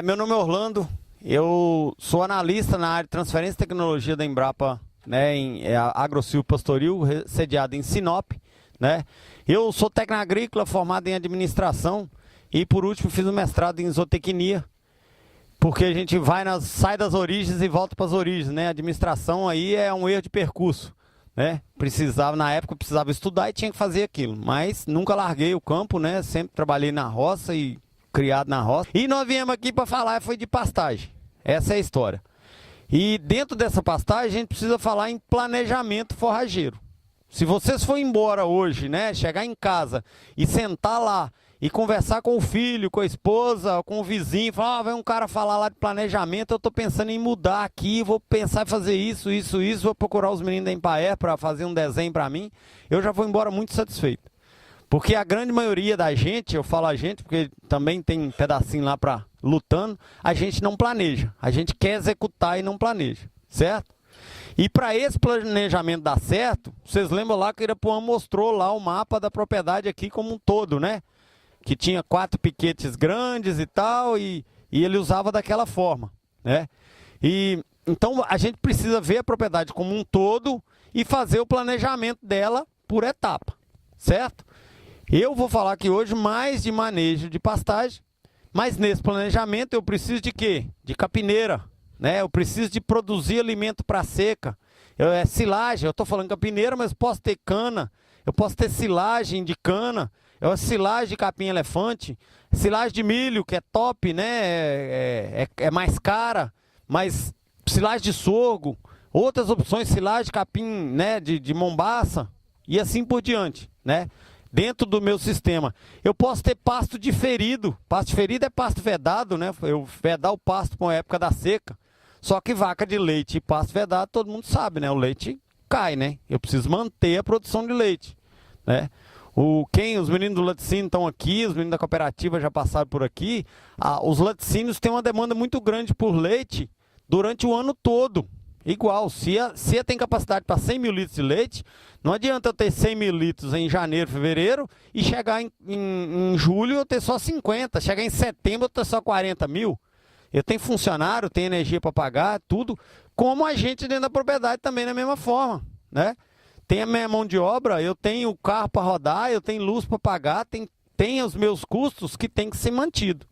Meu nome é Orlando, eu sou analista na área de transferência e tecnologia da Embrapa, né, em Agrosilvo Pastoril, sediado em Sinop, né. Eu sou técnico agrícola formado em administração e, por último, fiz um mestrado em zootecnia, porque a gente sai das origens e volta para as origens, né. A administração aí é um erro de percurso, né. Na época precisava estudar e tinha que fazer aquilo, mas nunca larguei o campo, né. Sempre trabalhei na roça e criado na roça. E nós viemos aqui para falar foi de pastagem. Essa é a história. E dentro dessa pastagem a gente precisa falar em planejamento forrageiro. Se vocês forem embora hoje, né, chegar em casa e sentar lá e conversar com o filho, com a esposa, com o vizinho, falar, vai um cara falar lá de planejamento, eu estou pensando em mudar aqui, vou pensar em fazer isso, vou procurar os meninos da Empaer para fazer um desenho para mim, eu já vou embora muito satisfeito. Porque a grande maioria da gente, eu falo a gente, porque também tem um pedacinho lá para lutando, a gente não planeja. A gente quer executar e não planeja, certo? E para esse planejamento dar certo, vocês lembram lá que o Irapuã mostrou lá o mapa da propriedade aqui como um todo, né? Que tinha 4 piquetes grandes e tal, e ele usava daquela forma, né? Então a gente precisa ver a propriedade como um todo e fazer o planejamento dela por etapa, certo? Eu vou falar aqui hoje mais de manejo de pastagem, mas nesse planejamento eu preciso de quê? De capineira, né? Eu preciso de produzir alimento para seca. Silagem, eu estou falando capineira, mas posso ter cana, eu posso ter silagem de cana, silagem de capim-elefante, silagem de milho, que é top, né? É mais cara, mas silagem de sorgo, outras opções, silagem de capim, né? de mombaça e assim por diante, né? Dentro do meu sistema. Eu posso ter pasto diferido. Pasto diferido é pasto vedado, né? Eu vedar o pasto para a época da seca. Só que vaca de leite e pasto vedado, todo mundo sabe, né? O leite cai, né? Eu preciso manter a produção de leite, né? Os meninos do laticínio estão aqui, os meninos da cooperativa já passaram por aqui. Os laticínios têm uma demanda muito grande por leite durante o ano todo. Igual, se tem capacidade para 100 mil litros de leite, não adianta eu ter 100 mil litros em janeiro, fevereiro, e chegar em julho eu ter só 50, chegar em setembro eu ter só 40 mil. Eu tenho funcionário, tenho energia para pagar, tudo, como a gente dentro da propriedade também da mesma forma, né? Tem a minha mão de obra, eu tenho o carro para rodar, eu tenho luz para pagar, tem os meus custos que tem que ser mantido.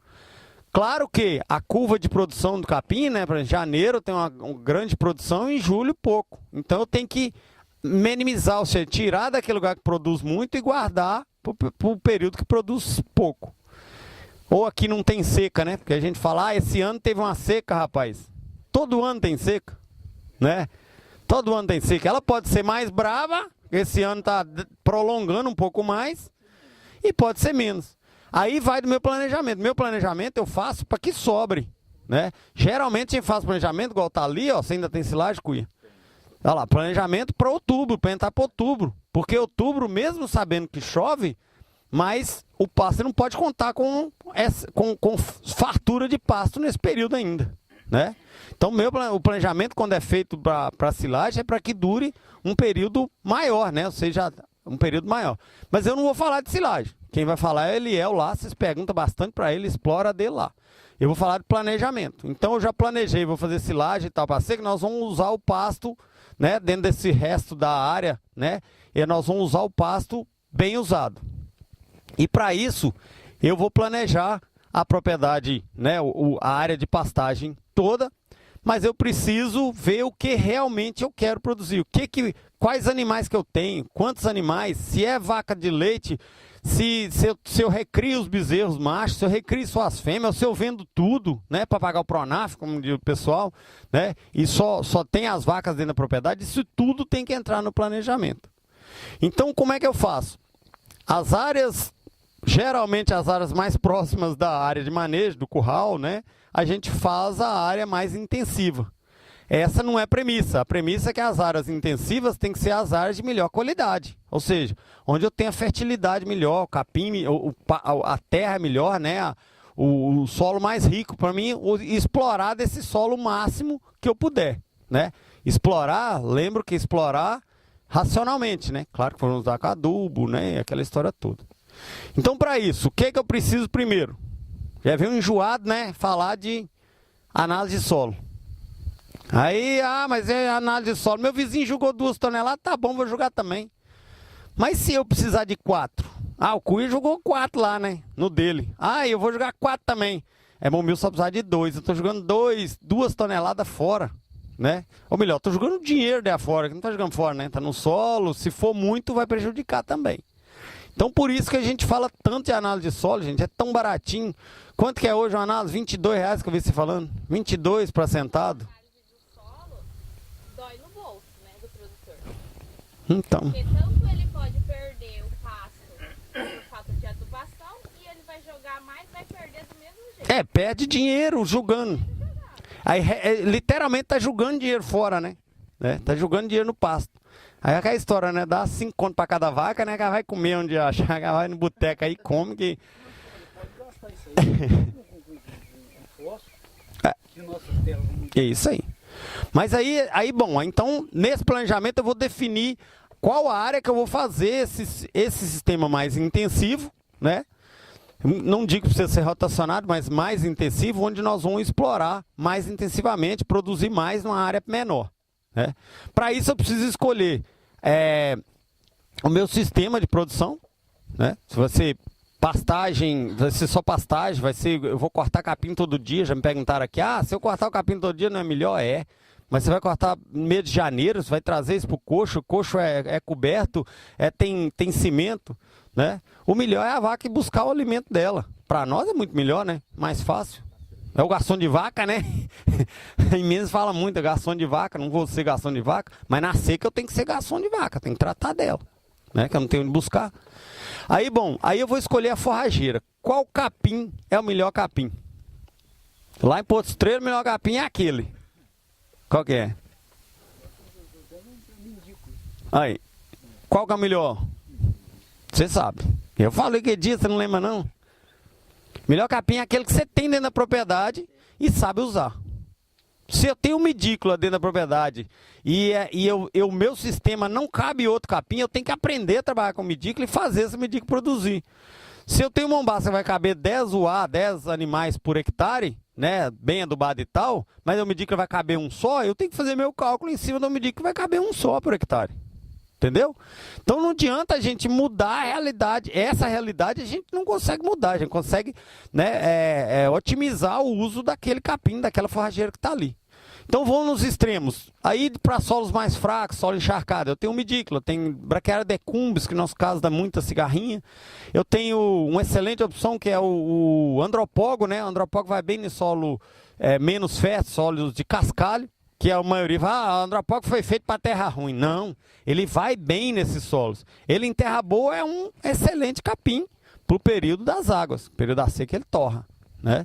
Claro que a curva de produção do capim, né, para janeiro tem uma grande produção e em julho pouco. Então eu tenho que minimizar, ou seja, tirar daquele lugar que produz muito e guardar para o período que produz pouco. Ou aqui não tem seca, né? Porque a gente fala, esse ano teve uma seca, rapaz. Todo ano tem seca, né? Todo ano tem seca. Ela pode ser mais brava, esse ano está prolongando um pouco mais, e pode ser menos. Aí vai do meu planejamento. Meu planejamento eu faço para que sobre, né? Geralmente a gente faz planejamento, igual tá ali, ó, você ainda tem silagem, cuia. Olha lá, planejamento para outubro, para entrar para outubro. Porque outubro, mesmo sabendo que chove, mas o pasto não pode contar com fartura de pasto nesse período ainda, né? Então o planejamento, quando é feito para silagem, é para que dure um período maior, né? Ou seja, um período maior. Mas eu não vou falar de silagem. Quem vai falar é o Eliel lá, vocês perguntam bastante para ele, explora dele lá. Eu vou falar de planejamento. Então eu já planejei, vou fazer silagem e tal, para ser que nós vamos usar o pasto, né, dentro desse resto da área, né, e nós vamos usar o pasto bem usado. E para isso, eu vou planejar a propriedade, né, a área de pastagem toda, mas eu preciso ver o que realmente eu quero produzir. Quais animais que eu tenho, quantos animais, se é vaca de leite, se eu recrio os bezerros machos, se eu recrio só as fêmeas, se eu vendo tudo, né, para pagar o Pronaf, como diz o pessoal, né, e só tem as vacas dentro da propriedade, isso tudo tem que entrar no planejamento. Então, como é que eu faço? Geralmente as áreas mais próximas da área de manejo, do curral, né, a gente faz a área mais intensiva. Essa não é a premissa. A premissa é que as áreas intensivas têm que ser as áreas de melhor qualidade. Ou seja, onde eu tenho a fertilidade melhor, o capim, a terra melhor, né? O solo mais rico. Para mim, explorar desse solo o máximo que eu puder, né? Explorar, lembro que explorar racionalmente, né? Claro que vamos usar com adubo, né? Aquela história toda. Então, para isso, o que eu preciso primeiro? Já veio enjoado, né? Falar de análise de solo. Aí, mas é análise de solo. Meu vizinho jogou 2 toneladas, tá bom, vou jogar também. Mas se eu precisar de 4? O Cuia jogou 4 lá, né? No dele. Eu vou jogar 4 também. É bom, meu só precisar de 2. Eu tô jogando 2 toneladas fora, né? Ou melhor, tô jogando dinheiro de fora, que não tá jogando fora, né? Tá no solo. Se for muito, vai prejudicar também. Então, por isso que a gente fala tanto de análise de solo, gente. É tão baratinho. Quanto que é hoje uma análise? R$22 que eu vi você falando. 22 para sentado. Dói no bolso, né, do produtor. Então. Porque tanto ele pode perder o pasto por falta de adubação e ele vai jogar mais, vai perder do mesmo jeito. Perde dinheiro jogando. Aí literalmente tá jogando dinheiro fora, né? Tá jogando dinheiro no pasto. Aí é aquela história, né? Dá 5 conto pra cada vaca, né? Que ela vai comer onde achar, ela vai no boteco aí e come que. É isso aí. Mas aí bom, então nesse planejamento eu vou definir qual a área que eu vou fazer esse sistema mais intensivo, né? Não digo para você ser rotacionado, mas mais intensivo, onde nós vamos explorar mais intensivamente, produzir mais numa área menor, né? Para isso eu preciso escolher o meu sistema de produção, né? Se vai ser pastagem, vai ser só pastagem, eu vou cortar capim todo dia. Já me perguntaram aqui, se eu cortar o capim todo dia não é melhor? Mas você vai cortar no mês de janeiro, você vai trazer isso para o coxo é coberto, tem cimento, né? O melhor é a vaca ir buscar o alimento dela. Para nós é muito melhor, né? Mais fácil. É o garçom de vaca, né? Em Minas fala muito, garçom de vaca, não vou ser garçom de vaca, mas na seca eu tenho que ser garçom de vaca, tenho que tratar dela, né? Que eu não tenho onde buscar. Aí eu vou escolher a forrageira. Qual capim é o melhor capim? Lá em Porto Estreiro, o melhor capim é aquele. Qual que é? Aí. Qual que é o melhor? Você sabe. Eu falei que dia, você não lembra não? Melhor capim é aquele que você tem dentro da propriedade e sabe usar. Se eu tenho uma edícula dentro da propriedade e o meu sistema não cabe outro capim, eu tenho que aprender a trabalhar com medícula e fazer essa medícula produzir. Se eu tenho uma mombaça que vai caber 10 UA, 10 animais por hectare, né, bem adubado e tal, mas a medícula vai caber um só, eu tenho que fazer meu cálculo em cima da medícula que vai caber um só por hectare. Entendeu? Então não adianta a gente mudar a realidade. Essa realidade a gente não consegue mudar. A gente consegue, né, otimizar o uso daquele capim, daquela forrageira que está ali. Então vamos nos extremos. Aí para solos mais fracos, solo encharcado, eu tenho medícula, tenho Braquiária decumbens, que no nosso caso dá muita cigarrinha. Eu tenho uma excelente opção que é o andropógo, né? O andropógo vai bem no solo menos fértil, solos de cascalho. Que a maioria fala, o andropógo foi feito para terra ruim. Não, ele vai bem nesses solos. Ele em terra boa é um excelente capim para o período das águas. No período da seca ele torra, né?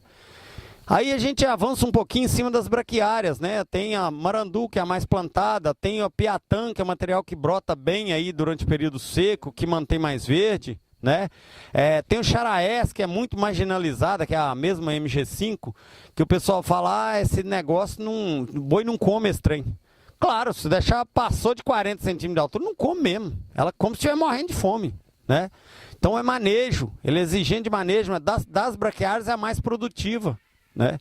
Aí a gente avança um pouquinho em cima das braquiárias, né? Tem a marandu, que é a mais plantada, tem a piatã, que é um material que brota bem aí durante o período seco, que mantém mais verde, né? Tem o charaés, que é muito marginalizada, que é a mesma MG5, que o pessoal fala, esse negócio, o boi não come esse trem. Claro, se deixar, passou de 40 centímetros de altura, não come mesmo. Ela come se estiver morrendo de fome, né? Então é manejo, ele é exigente de manejo, mas das braquiárias é a mais produtiva, né?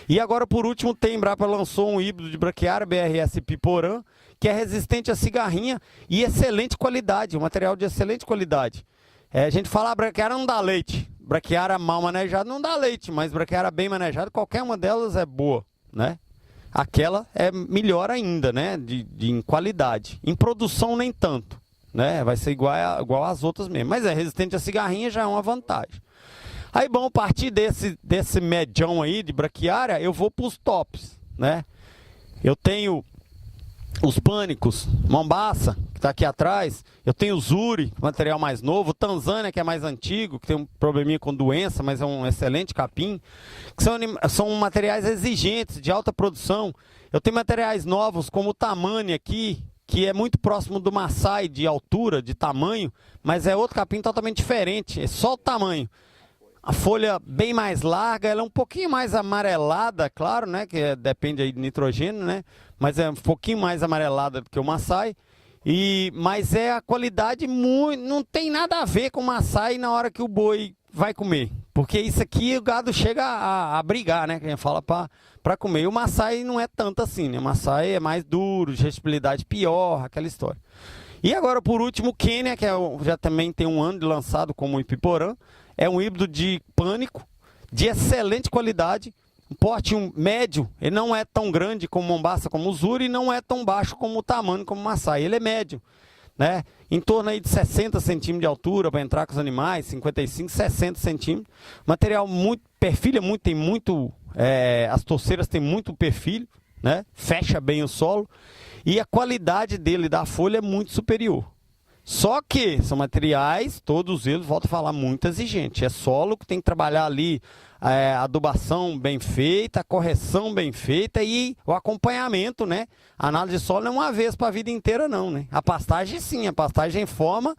E agora, por último, tem Embrapa lançou um híbrido de braquiária, BRS Piporã, que é resistente à cigarrinha e excelente qualidade, um material de excelente qualidade. A gente fala, braquiária não dá leite. Braquiária mal manejada não dá leite, mas braquiária bem manejada, qualquer uma delas é boa, né? Aquela é melhor ainda, né? Em qualidade. Em produção, nem tanto, né? Vai ser igual às outras mesmo. Mas resistente à cigarrinha já é uma vantagem. Aí, bom, a partir desse medião aí de braquiária, eu vou para os tops, né? Eu tenho os pânicos, Mombaça, que está aqui atrás. Eu tenho o Zuri, material mais novo. O Tanzânia, que é mais antigo, que tem um probleminha com doença, mas é um excelente capim. Que são materiais exigentes, de alta produção. Eu tenho materiais novos, como o Tamani aqui, que é muito próximo do Maasai de altura, de tamanho, mas é outro capim totalmente diferente, é só o tamanho. A folha bem mais larga, ela é um pouquinho mais amarelada, claro, né? Que depende aí de nitrogênio, né? Mas é um pouquinho mais amarelada do que o Maasai. Mas é a qualidade muito. Não tem nada a ver com o Maasai na hora que o boi vai comer. Porque isso aqui o gado chega a brigar, né? Que a gente fala para comer. E o Maasai não é tanto assim, né? O Maasai é mais duro, digestibilidade pior, aquela história. E agora, por último, o Quênia, que já também tem um ano de lançado como o Ipiporã. É um híbrido de pânico, de excelente qualidade. Um porte médio, ele não é tão grande como o Mombasa, como o Zuri, e não é tão baixo como o Tamanho, como o Maasai. Ele é médio, né? Em torno aí de 60 centímetros de altura para entrar com os animais, 55, 60 centímetros. Material muito, perfilha muito, tem muito, as torceiras têm muito perfil, né? Fecha bem o solo. E a qualidade dele, da folha, é muito superior. Só que são materiais, todos eles, volto a falar, muito exigentes. É solo que tem que trabalhar ali a adubação bem feita, a correção bem feita e o acompanhamento, né? A análise de solo não é uma vez para a vida inteira, não, né? A pastagem, sim, a pastagem forma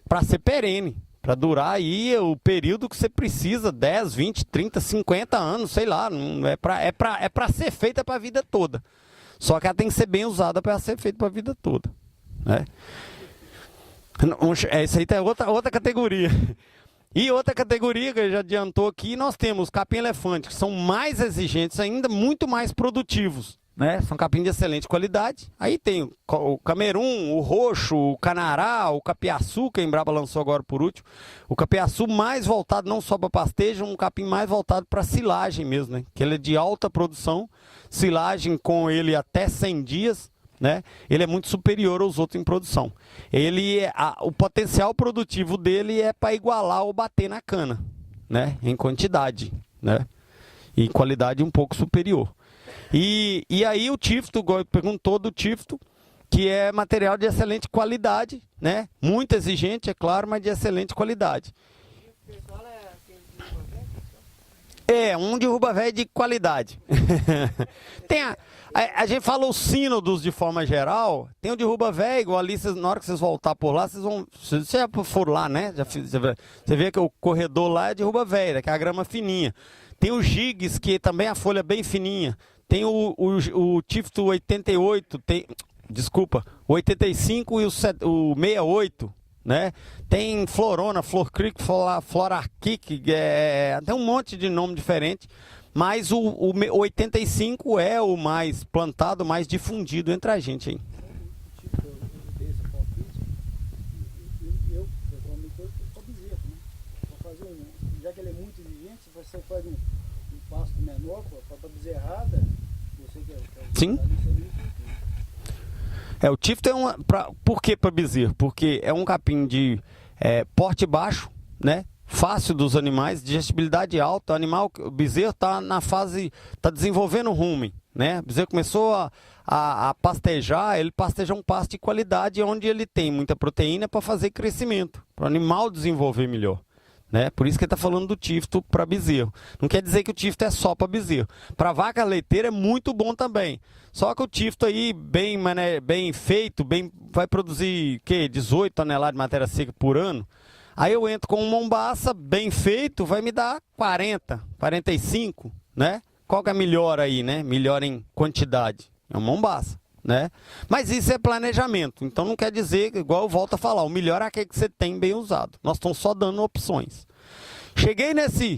para ser perene, para durar aí o período que você precisa, 10, 20, 30, 50 anos, sei lá, não é para ser feita para a vida toda. Só que ela tem que ser bem usada para ser feita para a vida toda, né? Isso aí tem outra categoria. E outra categoria que já adiantou aqui, nós temos capim-elefante, que são mais exigentes ainda, muito mais produtivos, né? São capim de excelente qualidade. Aí tem o camerum, o roxo, o canará, o capiaçu, que a Embrapa lançou agora por último. O capiaçu mais voltado não só para pastejo, um capim mais voltado para silagem mesmo, né? Que ele é de alta produção, silagem com ele até 100 dias, né? Ele é muito superior aos outros em produção. O potencial produtivo dele é para igualar ou bater na cana, né? Em quantidade, né? E qualidade um pouco superior. E aí o tifto, perguntou do tifto, que é material de excelente qualidade, né? Muito exigente, é claro, mas de excelente qualidade. Um derruba velho de qualidade. Tem a gente fala os sínodos de forma geral, tem o derruba velho, igual ali, na hora que vocês voltar por lá, vocês vão, se você já for lá, né? Você vê que o corredor lá é derruba velho, que é a grama fininha. Tem o gigs, que também a folha é bem fininha. Tem o tifto 88, o 85 e o 68. Né? Tem Florona, Flor Creek, Florarquick, tem um monte de nome diferente, mas o 85 é o mais plantado, mais difundido entre a gente aí. Já que ele é muito exigente, se você faz um pasto menor para bezerrada, você quer. Sim. O tifto por que para bezerro? Porque é um capim de porte baixo, né? Fácil dos animais, digestibilidade alta. O bezerro está na fase, está desenvolvendo o rumen, né? O bezerro começou a pastejar, ele pasteja um pasto de qualidade onde ele tem muita proteína para fazer crescimento, para o animal desenvolver melhor. Né? Por isso que ele está falando do tifto para bezerro. Não quer dizer que o tifto é só para bezerro. Para vaca leiteira é muito bom também. Só que o tifto aí, bem feito, vai produzir 18 toneladas de matéria seca por ano. Aí eu entro com um Mombasa bem feito, vai me dar 40, 45, né? Qual que é melhor aí, né? Melhor em quantidade. É um Mombasa, né? Mas isso é planejamento. Então não quer dizer, igual eu volto a falar, o melhor é aquele que você tem bem usado. Nós estamos só dando opções. Cheguei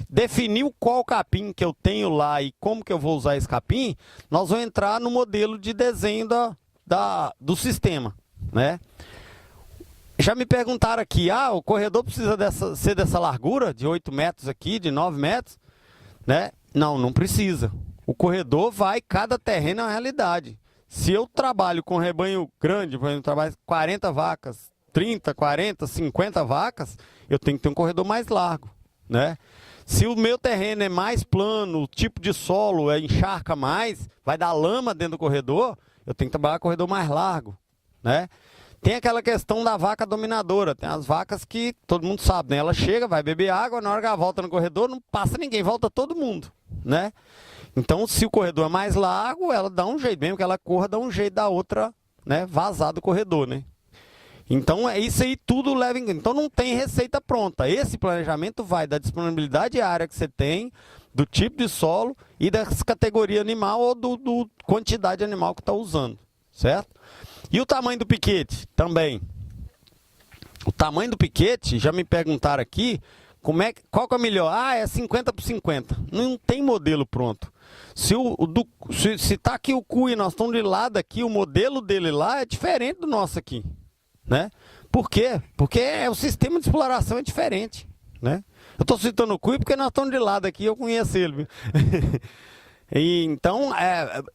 definiu qual capim que eu tenho lá e como que eu vou usar esse capim, nós vamos entrar no modelo de desenho do sistema, né? Já me perguntaram aqui, o corredor precisa ser dessa largura, de 8 metros aqui, de 9 metros, né? Não precisa. O corredor cada terreno é uma realidade. Se eu trabalho com rebanho grande, por exemplo, eu trabalho 40 vacas, 30, 40, 50 vacas, eu tenho que ter um corredor mais largo, né? Se o meu terreno é mais plano, o tipo de solo encharca mais, vai dar lama dentro do corredor, eu tenho que trabalhar com corredor mais largo, né? Tem aquela questão da vaca dominadora. Tem as vacas que todo mundo sabe, né? Ela chega, vai beber água, na hora que ela volta no corredor, não passa ninguém, volta todo mundo, né? Então, se o corredor é mais largo, ela dá um jeito, mesmo que ela corra, dá um jeito da outra, né, vazar do corredor, né? Então, isso aí tudo leva em... Então, não tem receita pronta. Esse planejamento vai da disponibilidade área que você tem, do tipo de solo e da categoria animal ou do quantidade animal que está usando, certo? E o tamanho do piquete também. O tamanho do piquete, já me perguntaram aqui, Qual que é o melhor? Ah, é 50/50. Não tem modelo pronto. Se tá aqui o cu e nós estamos de lado aqui, o modelo dele lá é diferente do nosso aqui, né? Por quê? Porque o sistema de exploração é diferente, né? Eu estou citando o cu porque nós estamos de lado aqui, eu conheço ele, viu?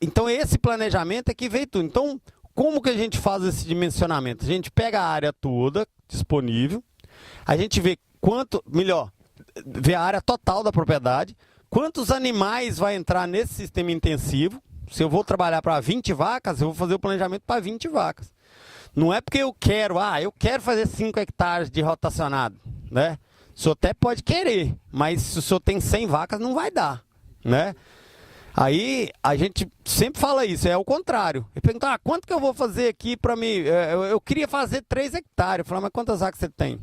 Então esse planejamento é que veio tudo. Então, como que a gente faz esse dimensionamento? A gente pega a área toda disponível, a gente vê vê a área total da propriedade, quantos animais vai entrar nesse sistema intensivo. Se eu vou trabalhar para 20 vacas, eu vou fazer o planejamento para 20 vacas. Não é porque eu quero fazer 5 hectares de rotacionado, né? O senhor até pode querer, mas se o senhor tem 100 vacas, não vai dar, né? Aí a gente sempre fala isso, é o contrário. Ele pergunta, quanto que eu vou fazer aqui para mim? Eu queria fazer 3 hectares. Eu falo, mas quantas vacas você tem?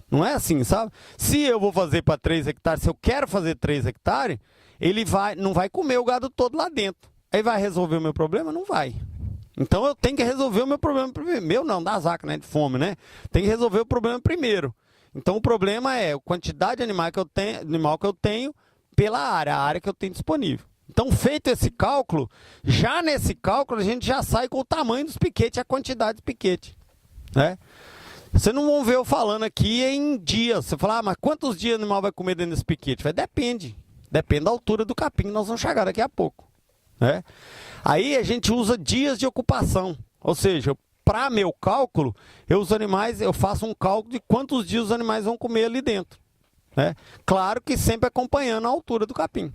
Não é assim, sabe? Se eu vou fazer para 3 hectares, se eu quero fazer 3 hectares, ele não vai comer o gado todo lá dentro. Aí vai resolver o meu problema? Não vai. Então eu tenho que resolver o meu problema primeiro. Meu não, das vacas, né? De fome, né? Tem que resolver o problema primeiro. Então o problema é a quantidade de animal que eu tenho pela área, a área que eu tenho disponível. Então, feito esse cálculo, já nesse cálculo a gente já sai com o tamanho dos piquetes e a quantidade de piquete, né? Vocês não vão ver eu falando aqui em dias. Você fala, mas quantos dias o animal vai comer dentro desse piquete? Depende. Depende da altura do capim, nós vamos chegar daqui a pouco, né? Aí a gente usa dias de ocupação. Ou seja, para meu cálculo, eu faço um cálculo de quantos dias os animais vão comer ali dentro, né? Claro que sempre acompanhando a altura do capim.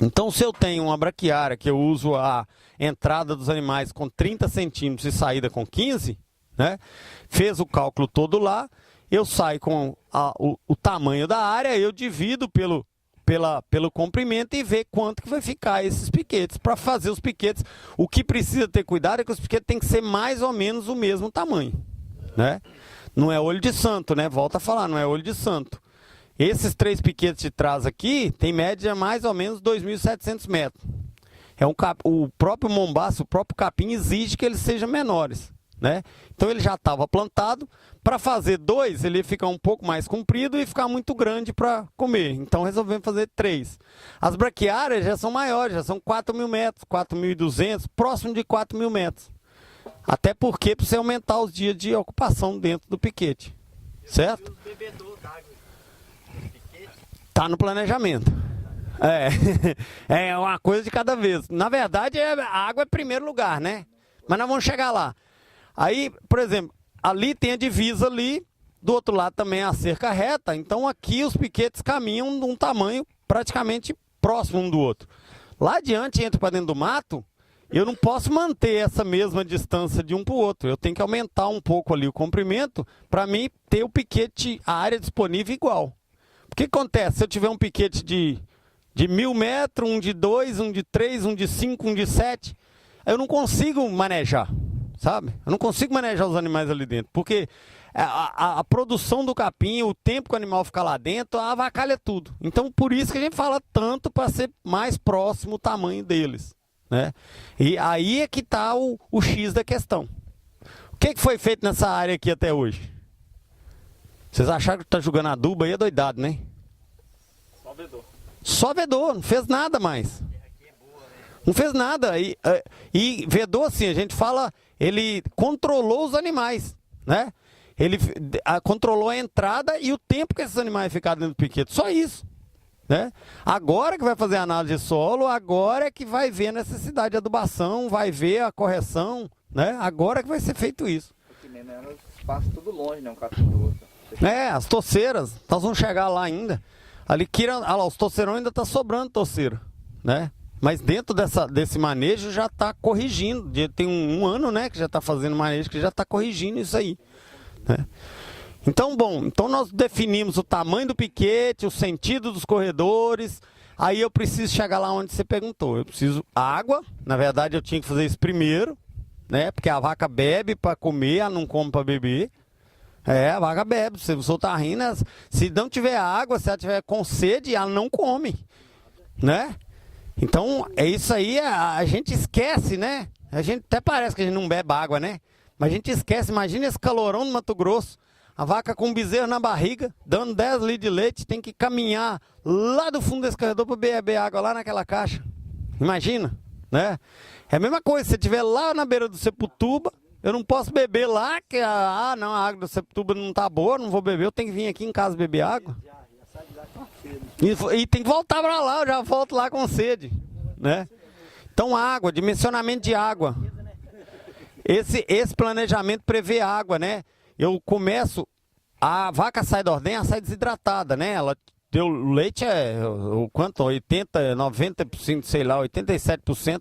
Então, se eu tenho uma braquiária que eu uso a entrada dos animais com 30 centímetros e saída com 15, né? Fez o cálculo todo lá, eu saio com o tamanho da área, eu divido pelo comprimento e ver quanto que vai ficar esses piquetes. Para fazer os piquetes, o que precisa ter cuidado é que os piquetes têm que ser mais ou menos o mesmo tamanho, né? Não é olho de santo, né? Volta a falar, não é olho de santo. Esses 3 piquetes de trás aqui, tem média mais ou menos 2.700 metros. O próprio mombaço, o próprio capim exige que eles sejam menores, né? Então ele já estava plantado. Para fazer 2, ele ia ficar um pouco mais comprido e ficar muito grande para comer. Então resolvemos fazer 3. As braquiárias já são maiores, já são 4.000 metros, 4.200, próximo de 4.000 metros. Até porque para você aumentar os dias de ocupação dentro do piquete, certo? Tá no planejamento. É uma coisa de cada vez. Na verdade, a água é primeiro lugar, né? Mas nós vamos chegar lá. Aí, por exemplo, ali tem a divisa ali, do outro lado também a cerca reta. Então aqui os piquetes caminham de um tamanho praticamente próximo um do outro. Lá adiante, entra para dentro do mato, eu não posso manter essa mesma distância de um para o outro. Eu tenho que aumentar um pouco ali o comprimento para mim ter o piquete, a área disponível igual. O que acontece se eu tiver um piquete de 1.000 metros, um de 2, um de 3, um de 5, um de 7, eu não consigo manejar, sabe? Eu não consigo manejar os animais ali dentro, porque a produção do capim, o tempo que o animal fica lá dentro, avacalha tudo. Então, por isso que a gente fala tanto para ser mais próximo o tamanho deles, né? E aí é que está o X da questão. O que foi feito nessa área aqui até hoje? Vocês acharam que tá jogando adubo aí, é doidado, né? Só vedor. Só vedor, não fez nada mais. Não fez nada. E vedor, assim, a gente fala, ele controlou os animais, né? Ele controlou a entrada e o tempo que esses animais ficaram dentro do piquete. Só isso, né? Agora que vai fazer a análise de solo, agora é que vai ver a necessidade de adubação, vai ver a correção, né? Agora que vai ser feito isso. Porque mesmo é um espaço tudo longe, né? Um capim do outro. As torceiras, nós vamos chegar lá ainda. Ali, os torceirão ainda está sobrando torceira, né? Mas dentro desse manejo já está corrigindo. Tem um ano, né, que já está fazendo manejo, que já está corrigindo isso aí, né? Então, então nós definimos o tamanho do piquete, o sentido dos corredores. Aí eu preciso chegar lá onde você perguntou. Eu preciso água. Na verdade, eu tinha que fazer isso primeiro, né? Porque a vaca bebe para comer, ela não come para beber. A vaca bebe, se você tá rindo, se não tiver água, se ela tiver com sede, ela não come, né? Então, é isso aí, a gente esquece, né? A gente até parece que a gente não bebe água, né? Mas a gente esquece, imagina esse calorão do Mato Grosso, A vaca com bezerro na barriga, dando 10 litros de leite, tem que caminhar lá do fundo desse corredor para beber água lá naquela caixa. Imagina, né? É a mesma coisa, se você estiver lá na beira do Sepultuba, eu não posso beber lá, que não, a água do Sepultuba não tá boa, não vou beber, eu tenho que vir aqui em casa beber água. E tem que voltar para lá, eu já volto lá com sede, né? Então água, dimensionamento de água. Esse planejamento prevê água, né? Eu começo, a vaca sai da ordenha, ela sai desidratada, né? Ela deu leite, o quanto? 80, 90%, sei lá, 87%,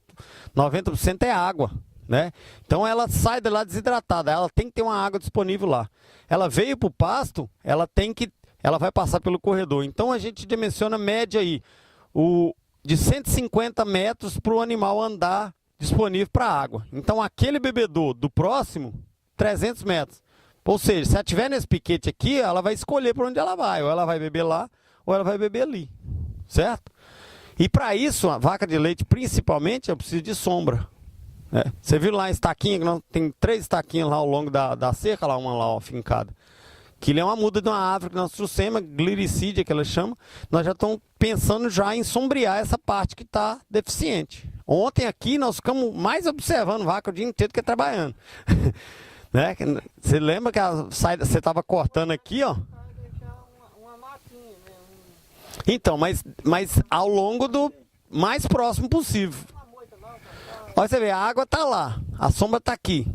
90% é água, né? Então ela sai de lá desidratada, ela tem que ter uma água disponível lá. Ela veio para o pasto, ela vai passar pelo corredor. Então a gente dimensiona média aí, de 150 metros para o animal andar disponível para água. Então aquele bebedor do próximo, 300 metros. Ou seja, se ela estiver nesse piquete aqui, ela vai escolher para onde ela vai. Ou ela vai beber lá, ou ela vai beber ali. Certo? E para isso, a vaca de leite, principalmente, eu preciso de sombra. Né? Você viu lá a estaquinha, que tem 3 estaquinhas lá ao longo da cerca, lá, uma lá, ó, fincada. Que ele é uma muda de uma árvore que nós trouxemos, gliricídia que ela chama. Nós já estamos pensando já em sombrear essa parte que está deficiente. Ontem aqui nós ficamos mais observando vaca o dia inteiro do que trabalhando. Né? Você lembra que você estava cortando aqui, ó? Então, mas ao longo do mais próximo possível. Olha, você vê, a água está lá, a sombra está aqui.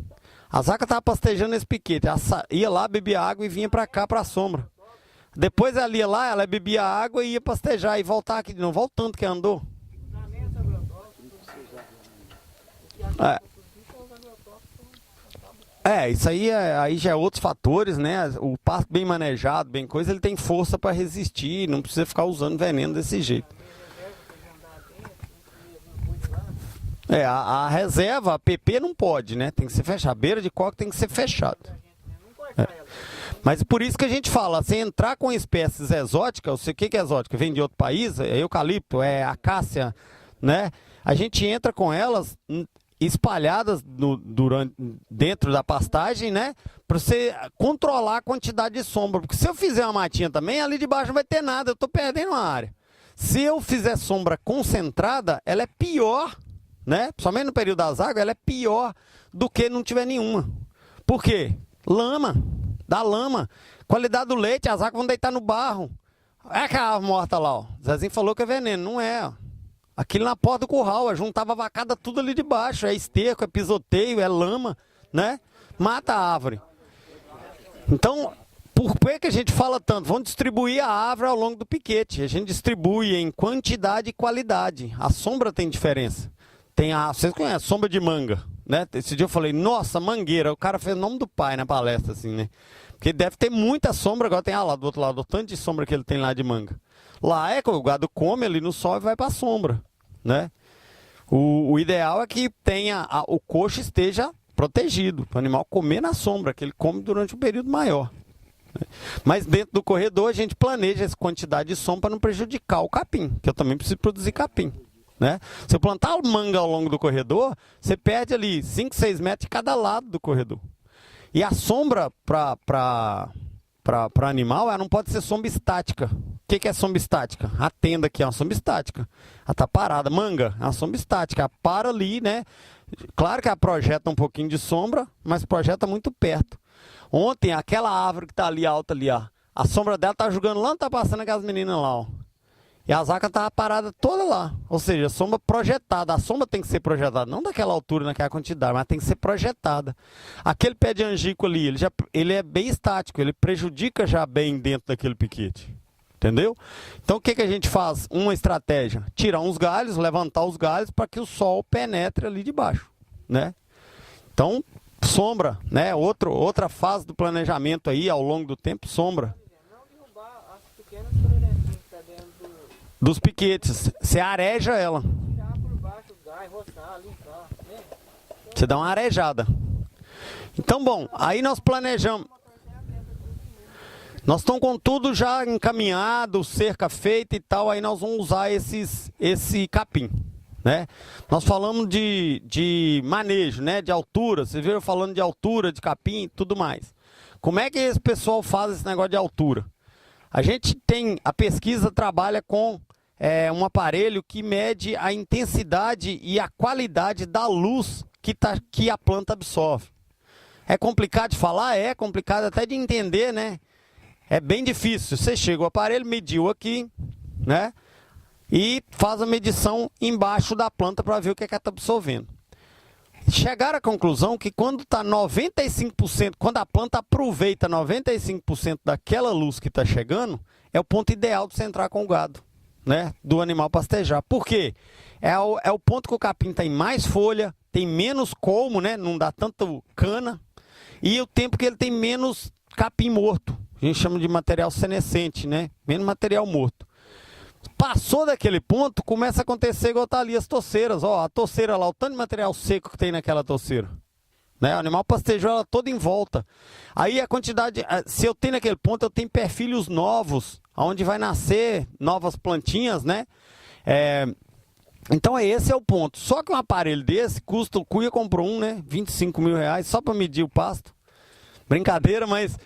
A vaca estava pastejando nesse piquete, ela ia lá, bebia água e vinha para cá, para a sombra. Depois ela ia lá, ela bebia água e ia pastejar e voltar aqui de novo. Olha o tanto que andou. Isso aí já é outros fatores, né? O pasto bem manejado, bem coisa, ele tem força para resistir, não precisa ficar usando veneno desse jeito. A reserva, a PP não pode, né? Tem que ser fechada. A beira de coque tem que ser fechada. Mas por isso que a gente fala, se entrar com espécies exóticas, o que é exótica? Vem de outro país, é eucalipto, é acácia, né? A gente entra com elas espalhadas dentro da pastagem, né? Para você controlar a quantidade de sombra. Porque se eu fizer uma matinha também, ali de baixo não vai ter nada, eu estou perdendo a área. Se eu fizer sombra concentrada, ela é pior, né? Somente no período das águas, ela é pior do que não tiver nenhuma. Por quê? Lama. Dá lama. Qualidade do leite, as águas vão deitar no barro. É aquela árvore morta lá, ó. Zezinho falou que é veneno, não é, ó. Aquilo na porta do curral, juntava a vacada tudo ali de baixo. É esterco, é pisoteio, é lama, né? Mata a árvore. Então, por que a gente fala tanto? Vamos distribuir a árvore ao longo do piquete. A gente distribui em quantidade e qualidade. A sombra tem diferença. Vocês conhecem a sombra de manga, né? Esse dia eu falei, nossa, mangueira. O cara fez o nome do pai na palestra, assim, né? Porque deve ter muita sombra. Agora tem lá do outro lado, o tanto de sombra que ele tem lá de manga. Lá o gado come ali no sol e vai para a sombra, né? O ideal é que o coxo esteja protegido, para o animal comer na sombra, que ele come durante um período maior. Mas dentro do corredor a gente planeja essa quantidade de sombra para não prejudicar o capim, que eu também preciso produzir capim, né? Se eu plantar manga ao longo do corredor, você perde ali 5, 6 metros de cada lado do corredor. E a sombra para animal, ela não pode ser sombra estática. O que é sombra estática? A tenda aqui é uma sombra estática. Ela está parada. Manga é uma sombra estática. Ela para ali, né? Claro que ela projeta um pouquinho de sombra, mas projeta muito perto. Ontem, aquela árvore que está ali alta ali, ó, a sombra dela está jogando lá, não está passando aquelas meninas lá, ó. E a vaca estava parada toda lá. Ou seja, a sombra projetada. A sombra tem que ser projetada, não daquela altura, naquela quantidade, mas tem que ser projetada. Aquele pé de angico ali, ele é bem estático, ele prejudica já bem dentro daquele piquete. Entendeu? Então o que a gente faz? Uma estratégia, tirar uns galhos, levantar os galhos para que o sol penetre ali de baixo, né? Então, sombra, né? Outra fase do planejamento aí, ao longo do tempo, sombra. Não derrubar as pequenas florestinhas que tá dentro dos piquetes, você areja ela. tirar por baixo o gás, roçar, limpar, né? Você dá uma arejada. Então, bom, aí nós planejamos. Nós estamos com tudo já encaminhado, cerca feita e tal, aí nós vamos usar esse capim, né? Nós falamos de manejo, né? De altura, vocês viram falando de altura, de capim e tudo mais. Como é que esse pessoal faz esse negócio de altura? A pesquisa trabalha com um aparelho que mede a intensidade e a qualidade da luz que a planta absorve. É complicado de falar? É complicado até de entender, né? É bem difícil. Você chega, o aparelho mediu aqui, né? E faz a medição embaixo da planta para ver o que ela está absorvendo. Chegaram à conclusão que quando está 95%, quando a planta aproveita 95% daquela luz que está chegando, é o ponto ideal de você entrar com o gado, né? Do animal pastejar. Por quê? É o ponto que o capim tem mais folha, tem menos colmo, né? Não dá tanto cana. E o tempo que ele tem menos capim morto. A gente chama de material senescente, né? Menos material morto. Passou daquele ponto, começa a acontecer igual tá ali as toceiras. Ó, a toceira lá, o tanto de material seco que tem naquela toceira. Né? O animal pastejou ela toda em volta. Aí a quantidade, se eu tenho naquele ponto, eu tenho perfilhos novos, onde vai nascer novas plantinhas, né? Então esse é o ponto. Só que um aparelho desse custa, o Cuia comprou um, né? 25 mil reais só para medir o pasto. Brincadeira, mas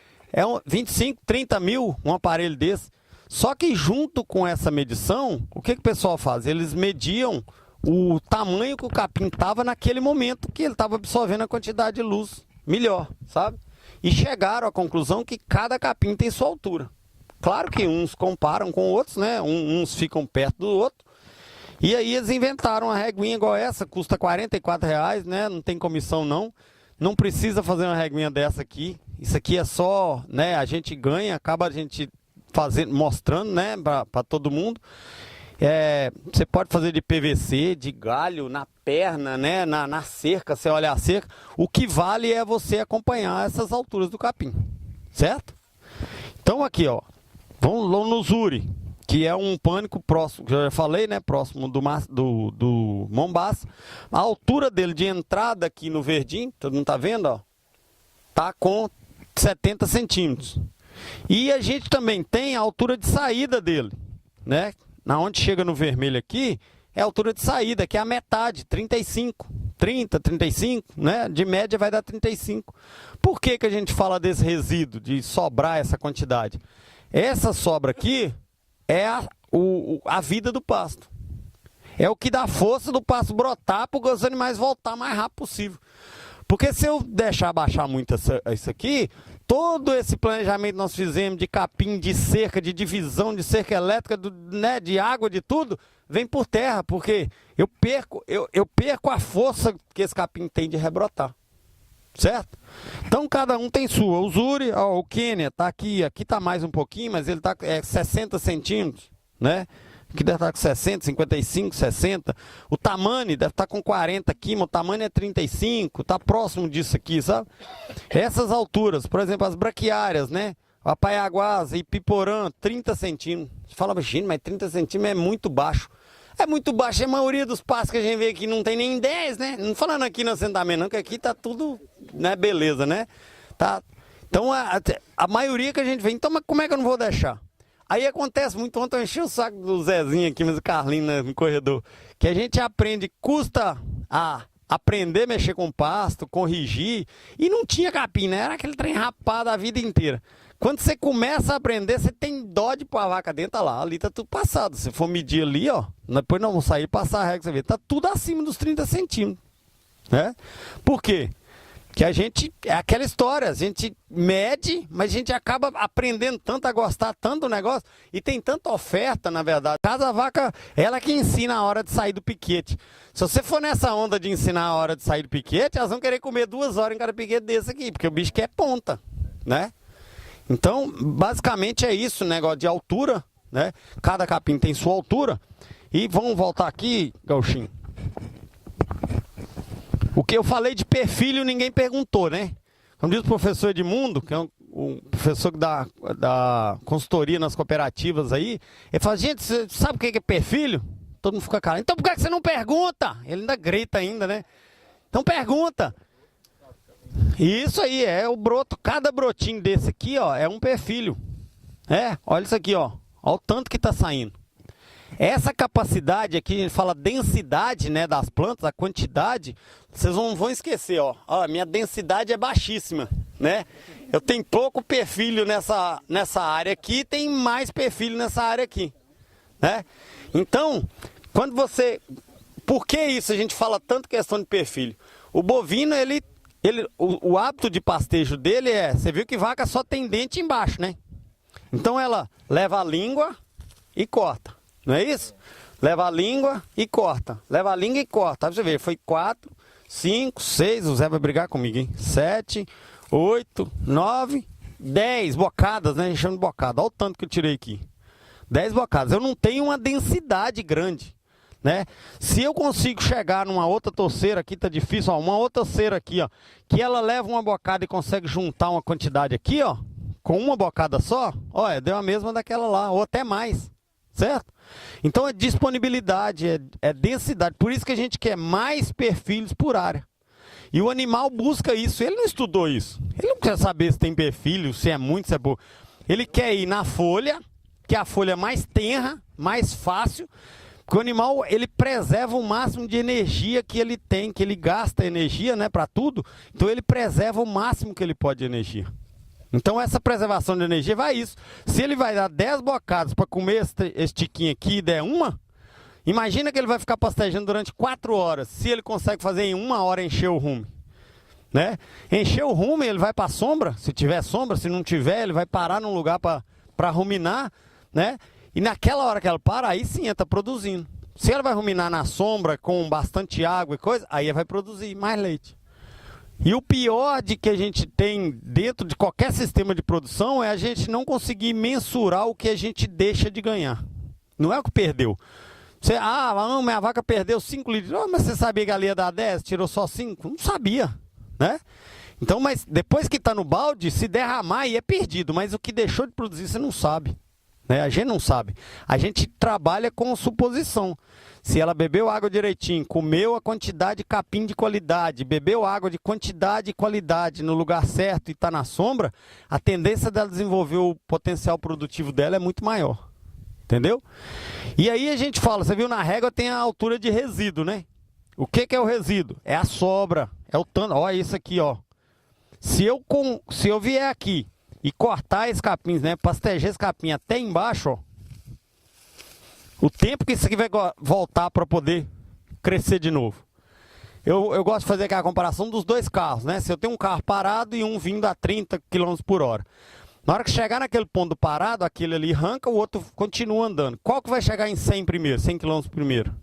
25, 30 mil um aparelho desse. Só que junto com essa medição, o que o pessoal faz? Eles mediam o tamanho que o capim estava naquele momento que ele estava absorvendo a quantidade de luz melhor, sabe? E chegaram à conclusão que cada capim tem sua altura. Claro que uns comparam com outros, né? Uns ficam perto do outro. E aí eles inventaram uma reguinha igual essa, custa R$44, né? Não tem comissão não. Não precisa fazer uma reguinha dessa aqui. Isso aqui é só, né? A gente ganha, acaba a gente mostrando, né? Para todo mundo. Você pode fazer de PVC, de galho, na perna, né? Na cerca, você olha a cerca. O que vale é você acompanhar essas alturas do capim, certo? Então aqui, ó, vamos lá no Zuri, que é um pânico próximo, que eu já falei, né? Próximo do Mombaça. A altura dele de entrada aqui no verdinho, todo mundo tá vendo, ó? Tá com 70 centímetros. E a gente também tem a altura de saída dele, né? Na onde chega no vermelho aqui, é a altura de saída, que é a metade, 35. 30, 35, né? De média vai dar 35. Por que a gente fala desse resíduo, de sobrar essa quantidade? Essa sobra aqui é a vida do pasto. É o que dá força do pasto brotar para os animais voltar mais rápido possível. Porque se eu deixar baixar muito isso aqui, todo esse planejamento que nós fizemos de capim, de cerca, de divisão, de cerca elétrica, né, de água, de tudo, vem por terra, porque eu perco a força que esse capim tem de rebrotar. Certo? Então cada um tem sua. O Zuri, ó, o Quênia tá aqui tá mais um pouquinho, mas ele tá 60 centímetros, né? Aqui deve estar com 60, 55, 60. O Tamani deve estar com 40 aqui, mas o Tamani é 35, tá próximo disso aqui, sabe? Essas alturas, por exemplo, as braquiárias, né? O Apaiaguás e Piporã, 30 centímetros. Você fala, gente, mas 30 centímetros é muito baixo. É muito baixo, a maioria dos pastos que a gente vê aqui não tem nem 10, né? Não falando aqui no assentamento não, que aqui tá tudo, né, beleza, né? Tá. Então a maioria que a gente vê, então mas como é que eu não vou deixar? Aí acontece muito, ontem eu enchi o saco do Zezinho aqui, mas o Carlinho no corredor, que a gente aprende, custa a aprender a mexer com pasto, corrigir, e não tinha capim, né? Era aquele trem rapado a vida inteira. Quando você começa a aprender, você tem dó de pôr a vaca dentro, tá lá, ali tá tudo passado. Se for medir ali, ó, depois nós vamos sair e passar a regra, você vê, tá tudo acima dos 30 centímetros, né? Por quê? Que a gente, é aquela história, a gente mede, mas a gente acaba aprendendo tanto a gostar tanto do negócio, e tem tanta oferta, na verdade. Cada vaca, ela que ensina a hora de sair do piquete. Se você for nessa onda de ensinar a hora de sair do piquete, elas vão querer comer 2 horas em cada piquete desse aqui, porque o bicho quer ponta, né? Então, basicamente é isso, negócio de altura, né? Cada capim tem sua altura. E vamos voltar aqui, Gauchinho. O que eu falei de perfil ninguém perguntou, né? Como diz o professor Edmundo, que é um professor da consultoria nas cooperativas aí, ele fala, gente, você sabe o que é perfil? Todo mundo fica calado. Então por que você não pergunta? Ele ainda grita ainda, né? Então pergunta. Isso aí, é o broto. Cada brotinho desse aqui, ó, é um perfil. Olha isso aqui, ó. Olha o tanto que tá saindo. Essa capacidade aqui, a gente fala densidade, né, das plantas, a quantidade, vocês não vão esquecer, ó. Ó, minha densidade é baixíssima, né? Eu tenho pouco perfilho nessa área aqui, tem mais perfilho nessa área aqui, né? Então, quando você... Por que isso a gente fala tanto questão de perfilho? O bovino, o hábito de pastejo dele é... Você viu que vaca só tem dente embaixo, né? Então ela leva a língua e corta, não é isso? Leva a língua e corta. Leva a língua e corta. Aí você vê, foi 4, 5, 6, o Zé vai brigar comigo, hein? 7, 8, 9, 10 bocadas, né? A gente chama de bocada. Olha o tanto que eu tirei aqui. 10 bocadas. Eu não tenho uma densidade grande, né? Se eu consigo chegar numa outra torceira aqui, tá difícil, ó, uma outra torceira aqui, ó, que ela leva uma bocada e consegue juntar uma quantidade aqui, ó, com uma bocada só, olha, deu a mesma daquela lá, ou até mais, certo? Então é disponibilidade, é densidade, por isso que a gente quer mais perfilhos por área. E o animal busca isso, ele não estudou isso, ele não quer saber se tem perfilho, se é muito, se é pouco. Ele quer ir na folha, que é a folha mais tenra, mais fácil, porque o animal, ele preserva o máximo de energia que ele tem, que ele gasta energia, né, para tudo. Então ele preserva o máximo que ele pode de energia. Então essa preservação de energia vai isso. Se ele vai dar 10 bocadas para comer esse tiquinho aqui e der uma, imagina que ele vai ficar pastejando durante 4 horas. Se ele consegue fazer em 1 hora encher o rume, né? Encher o rume, ele vai para a sombra, se tiver sombra, se não tiver, ele vai parar num lugar para ruminar, né? E naquela hora que ela para, aí sim ela está produzindo. Se ela vai ruminar na sombra com bastante água e coisa, aí ela vai produzir mais leite. E o pior de que a gente tem dentro de qualquer sistema de produção é a gente não conseguir mensurar o que a gente deixa de ganhar. Não é o que perdeu. Você, minha vaca perdeu 5 litros. Oh, mas você sabia que ela ia dar 10, tirou só 5? Não sabia, né? Então, mas depois que está no balde, se derramar aí é perdido. Mas o que deixou de produzir você não sabe. Né? A gente não sabe. A gente trabalha com suposição. Se ela bebeu água direitinho, comeu a quantidade de capim de qualidade, bebeu água de quantidade e qualidade no lugar certo e está na sombra, a tendência dela desenvolver o potencial produtivo dela é muito maior. Entendeu? E aí a gente fala, você viu na régua tem a altura de resíduo, né? O que é o resíduo? É a sobra, é o tanto. Olha isso aqui, ó. Se eu vier aqui e cortar esses capins, né, pastejar esse capim até embaixo, ó, o tempo que isso aqui vai voltar para poder crescer de novo. Eu gosto de fazer aqui a comparação dos 2 carros, né? Se eu tenho um carro parado e um vindo a 30 km por hora. Na hora que chegar naquele ponto parado, aquele ali arranca, o outro continua andando. Qual que vai chegar em 100 primeiro, 100 km primeiro?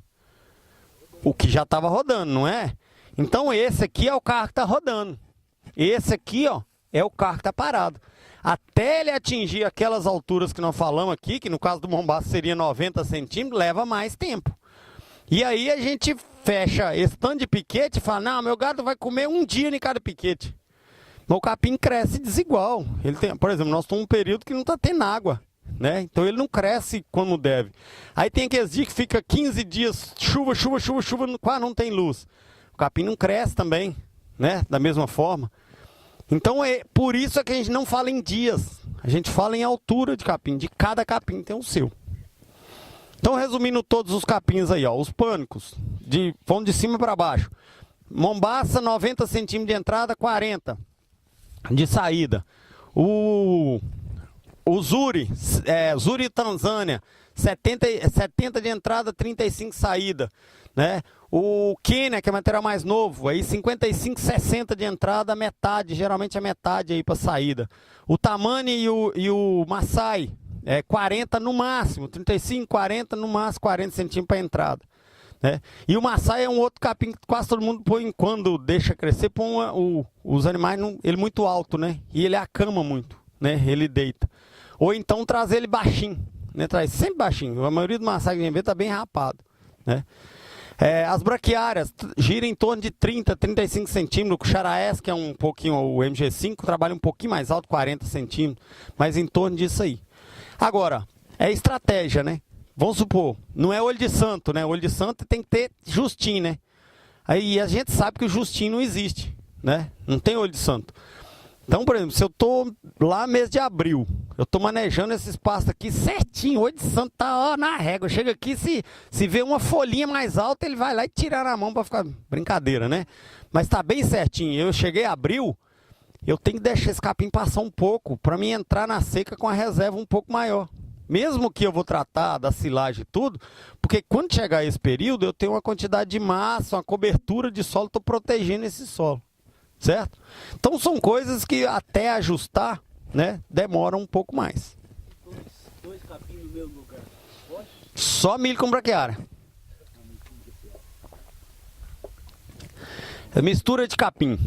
O que já estava rodando, não é? Então esse aqui é o carro que está rodando. Esse aqui, ó, é o carro que está parado. Até ele atingir aquelas alturas que nós falamos aqui, que no caso do Mombaça seria 90 centímetros, leva mais tempo. E aí a gente fecha esse tanto de piquete e fala, não, meu gado vai comer um dia em cada piquete. O capim cresce desigual. Ele tem, por exemplo, nós estamos num período que não está tendo água, né? Então ele não cresce como deve. Aí tem aqueles dias que fica 15 dias, chuva, quase não tem luz. O capim não cresce também, né? Da mesma forma. Então é por isso que a gente não fala em dias, a gente fala em altura de capim, de cada capim tem o seu. Então resumindo todos os capins aí, ó, os pânicos, vão de cima para baixo. Mombaça 90 centímetros de entrada, 40 de saída. O Zuri, Zuri Tanzânia, 70 de entrada, 35 de saída, né? O Quênia, que é material mais novo, aí 55, 60 de entrada, metade, geralmente é metade aí para saída. O Tamani e o Maasai, 40 no máximo, 35, 40 no máximo, 40 centímetros para entrada. Né? E o Maasai é um outro capim que quase todo mundo põe, quando deixa crescer, põe os animais, ele muito alto, né? E ele acama muito, né? Ele deita. Ou então traz ele baixinho, né? Traz sempre baixinho. A maioria do Maasai que a gente vê está bem rapado, né? As braquiárias giram em torno de 30, 35 centímetros. O Xaraés, que é um pouquinho, o MG5, trabalha um pouquinho mais alto, 40 centímetros. Mas em torno disso aí. Agora, é estratégia, né? Vamos supor, não é olho de santo, né? Olho de santo tem que ter justinho, né? Aí a gente sabe que o justinho não existe, né? Não tem olho de santo. Então, por exemplo, se eu estou lá mês de abril, Eu tô manejando esses pastos aqui certinho. Hoje de santo tá ó, na régua. Chega aqui, se vê uma folhinha mais alta, ele vai lá e tira na mão pra ficar brincadeira, né? Mas tá bem certinho. Eu cheguei abril, eu tenho que deixar esse capim passar um pouco pra mim entrar na seca com a reserva um pouco maior. Mesmo que eu vou tratar da silagem e tudo, porque quando chegar esse período, eu tenho uma quantidade de massa, uma cobertura de solo, tô protegendo esse solo. Certo? Então são coisas que até ajustar, né, demora um pouco mais. Dois capim no mesmo lugar. Pode? Só milho com braquiária. É mistura de capim.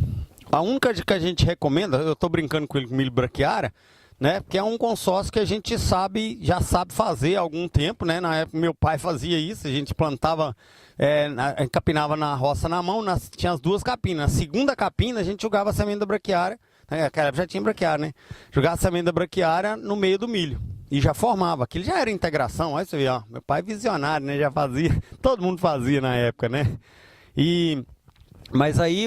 A única que a gente recomenda, eu estou brincando com ele com milho braquiária, né, porque é um consórcio que a gente já sabe fazer há algum tempo, né? Na época meu pai fazia isso, a gente plantava, capinava na roça na mão, tinha as duas capinas. Na segunda capina a gente jogava a semente da braquiária, naquela época já tinha braquiária, né? Jogava a semente da braquiária no meio do milho e já formava. Aquilo já era integração, olha você vê, ó, meu pai é visionário, né? Já fazia, todo mundo fazia na época, né? Mas aí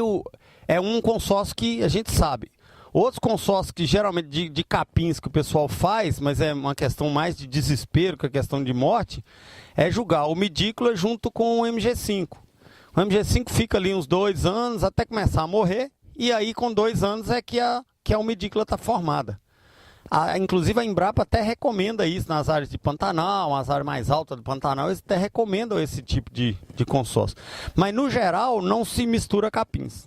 é um consórcio que a gente sabe. Outros consórcios que geralmente de capins que o pessoal faz, mas é uma questão mais de desespero que a questão de morte, é jogar o midícula junto com o MG5. O MG5 fica ali uns 2 anos até começar a morrer, e aí com 2 anos é que a umidícula está formada. Inclusive a Embrapa até recomenda isso nas áreas de Pantanal, nas áreas mais altas do Pantanal, eles até recomendam esse tipo de consórcio. Mas no geral não se mistura capins.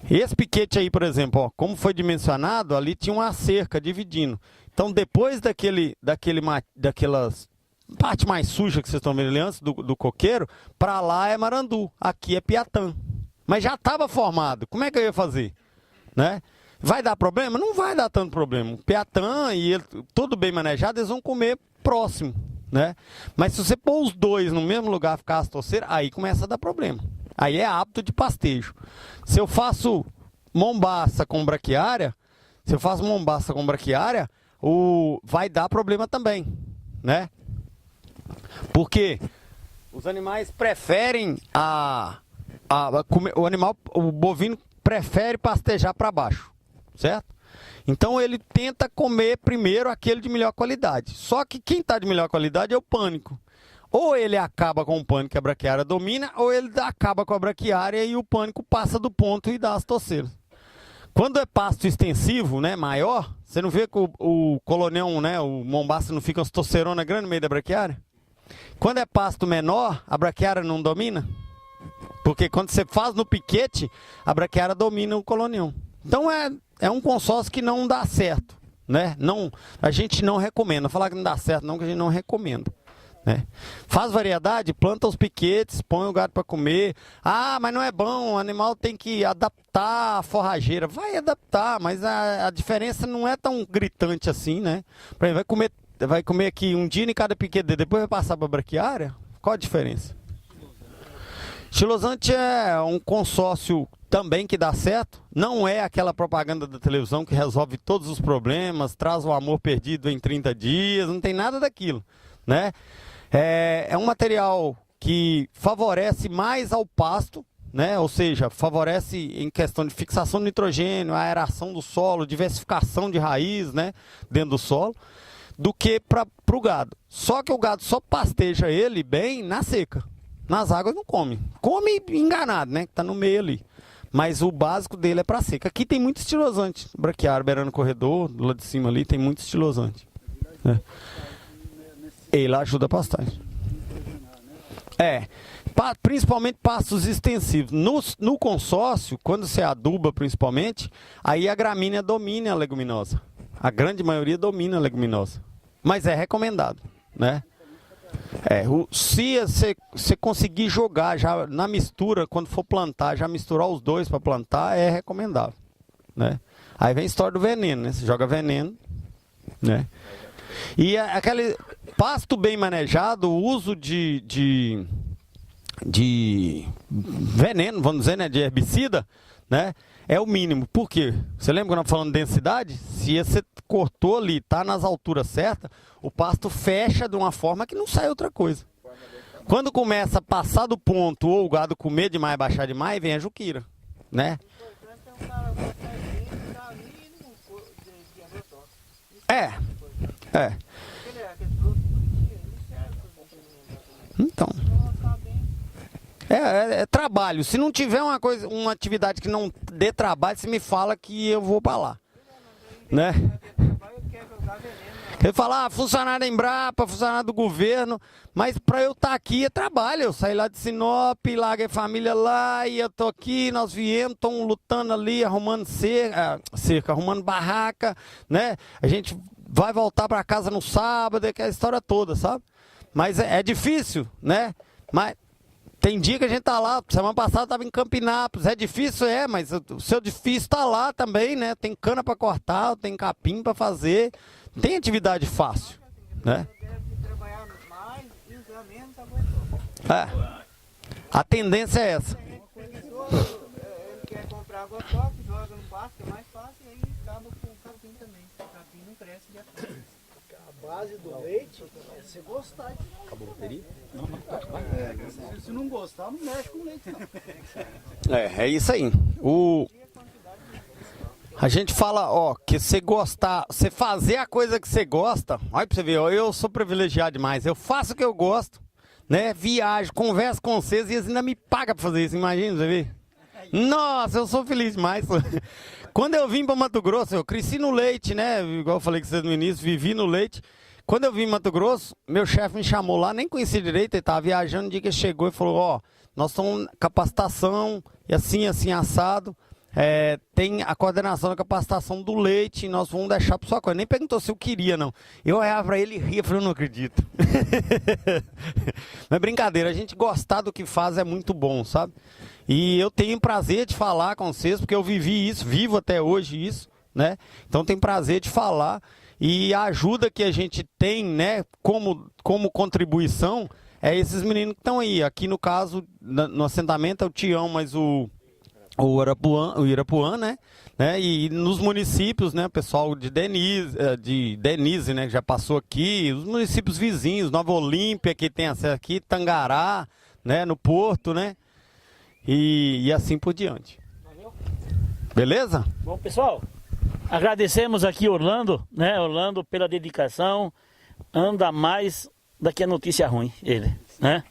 Esse piquete aí, por exemplo, ó, como foi dimensionado, ali tinha uma cerca dividindo. Então, depois daquelas parte mais suja que vocês estão vendo ali antes do coqueiro, para lá é Marandu, aqui é Piatã. Mas já estava formado, como é que eu ia fazer? Né? Vai dar problema? Não vai dar tanto problema. O Piatã e ele, tudo bem manejado, eles vão comer próximo. Né? Mas se você pôr os dois no mesmo lugar, ficar as torceiras, aí começa a dar problema. Aí é hábito de pastejo. Se eu faço mombaça com braquiária, vai dar problema também, né? Porque os animais preferem o bovino prefere pastejar para baixo, certo? Então ele tenta comer primeiro aquele de melhor qualidade. Só que quem está de melhor qualidade é o pânico. Ou ele acaba com o pânico que a braquiária domina, ou ele acaba com a braquiária e o pânico passa do ponto e dá as torceiras. Quando é pasto extensivo, né, maior, você não vê que o colonião, né, o mombaça não fica umas torceironas grandes no meio da braquiária? Quando é pasto menor, a braquiária não domina? Porque quando você faz no piquete, a braquiária domina o colonião. Então é um consórcio que não dá certo, né? Não, a gente não recomenda. Falar que não dá certo não, que a gente não recomenda. Né? Faz variedade, planta os piquetes, põe o gado para comer. Ah, mas não é bom, o animal tem que adaptar a forrageira. Vai adaptar, mas a diferença não é tão gritante assim, né? Por exemplo, vai comer aqui um dia em cada piquete, depois vai passar para a braquiária? Qual a diferença? Xilosante é um consórcio também que dá certo. Não é aquela propaganda da televisão que resolve todos os problemas, traz o amor perdido em 30 dias, não tem nada daquilo, né? É um material que favorece mais ao pasto, né? Ou seja, favorece em questão de fixação de nitrogênio, aeração do solo, diversificação de raiz, né, dentro do solo, do que para o gado. Só que o gado só pasteja ele bem na seca. Nas águas não come. Come enganado, né? Que está no meio ali. Mas o básico dele é para seca. Aqui tem muito estilosante. Braquiário, beirando o corredor, do lado de cima ali, tem muito estilosante. Né? Ele ajuda a pastagem. Principalmente pastos extensivos. No consórcio, quando você aduba principalmente, aí a gramínea domina a leguminosa. A grande maioria domina a leguminosa. Mas é recomendado, né? Se você conseguir jogar já na mistura, quando for plantar, já misturar os dois para plantar, é recomendável, né? Aí vem a história do veneno, né? Você joga veneno, né? E aquele pasto bem manejado, o uso de veneno, vamos dizer, né, de herbicida, né, é o mínimo. Por quê? Você lembra quando nós falamos de densidade? Se você cortou ali, tá nas alturas certas, o pasto fecha de uma forma que não sai outra coisa. Quando começa a passar do ponto, ou o gado comer demais, baixar demais, vem a juquira, né? É. Então. É trabalho. Se não tiver uma atividade que não dê trabalho, você me fala que eu vou pra lá. Né? Ele fala, funcionário da Embrapa, funcionário do governo, mas para eu estar aqui é trabalho. Eu saí lá de Sinop, larguei a família lá, e eu tô aqui, nós viemos, estamos lutando ali, arrumando cerca, arrumando barraca, né? A gente vai voltar para casa no sábado, aquela história toda, sabe? Mas é difícil, né? Mas tem dia que a gente tá lá, semana passada eu tava em Campinápolis, é difícil, mas o seu difícil tá lá também, né? Tem cana para cortar, tem capim para fazer, tem atividade fácil, né? A tendência é essa. Ele quer comprar água top, joga no pasto, que é mais fácil, e aí acaba com o capim também. O capim não cresce de acordo. A base do leite é você gostar de... Acabou a bateria? Se não gostar, não mexe com o leite, não. É isso aí. A gente fala, que você gostar, você fazer a coisa que você gosta, olha pra você ver, eu sou privilegiado demais, eu faço o que eu gosto, né? Viajo, converso com vocês e eles ainda me pagam pra fazer isso, imagina, você vê? Nossa, eu sou feliz demais. Quando eu vim para Mato Grosso, eu cresci no leite, né? Igual eu falei com vocês no início, vivi no leite. Quando eu vim em Mato Grosso, meu chefe me chamou lá, nem conheci direito, ele estava viajando, no dia que ele chegou e falou, nós estamos capacitação, e assim, assado. Tem a coordenação da capacitação do leite, nós vamos deixar para sua coisa. Nem perguntou se eu queria, não. Eu olhava para ele e ria, falei, eu não acredito. Mas brincadeira, a gente gostar do que faz é muito bom, sabe? E eu tenho prazer de falar com vocês, porque eu vivi isso, vivo até hoje isso, né? Então tenho prazer de falar. E a ajuda que a gente tem, né, como contribuição, é esses meninos que estão aí. Aqui no caso, no assentamento é o Tião, mas o Irapuã, né? E nos municípios, né? O pessoal de Denise, né? Que já passou aqui, os municípios vizinhos, Nova Olímpia, que tem acesso aqui, Tangará, né? No Porto, né? E assim por diante. Valeu. Beleza? Bom, pessoal, agradecemos aqui Orlando, né? Orlando pela dedicação. Anda mais daqui a notícia ruim, ele, né?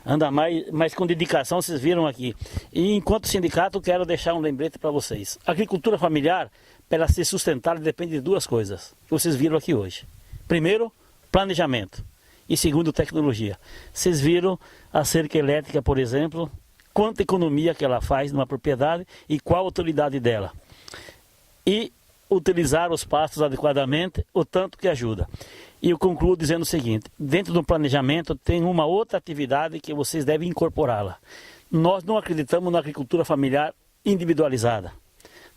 Anda mais, mas com dedicação, vocês viram aqui. E enquanto sindicato, quero deixar um lembrete para vocês. A agricultura familiar, para ela ser sustentável, depende de duas coisas, que vocês viram aqui hoje. Primeiro, planejamento. E segundo, tecnologia. Vocês viram a cerca elétrica, por exemplo, quanta economia que ela faz numa propriedade e qual a utilidade dela. E utilizar os pastos adequadamente, o tanto que ajuda. E eu concluo dizendo o seguinte, dentro do planejamento tem uma outra atividade que vocês devem incorporá-la. Nós não acreditamos na agricultura familiar individualizada.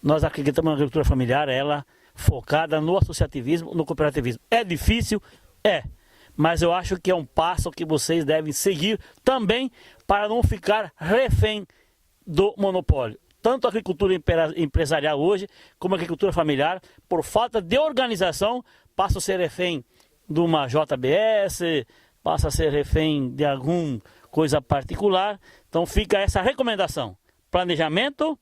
Nós acreditamos na agricultura familiar, ela focada no associativismo, no cooperativismo. É difícil? É. Mas eu acho que é um passo que vocês devem seguir também para não ficar refém do monopólio. Tanto a agricultura empresarial hoje, como a agricultura familiar, por falta de organização, passa a ser refém de uma JBS, passa a ser refém de alguma coisa particular. Então fica essa recomendação, planejamento,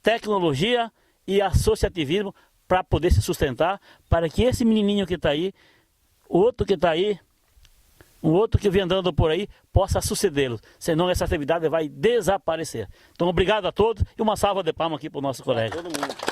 tecnologia e associativismo para poder se sustentar, para que esse menininho que está aí, outro que está aí, um outro que vem andando por aí, possa sucedê-lo. Senão essa atividade vai desaparecer. Então obrigado a todos e uma salva de palmas aqui para o nosso colega. Todo mundo.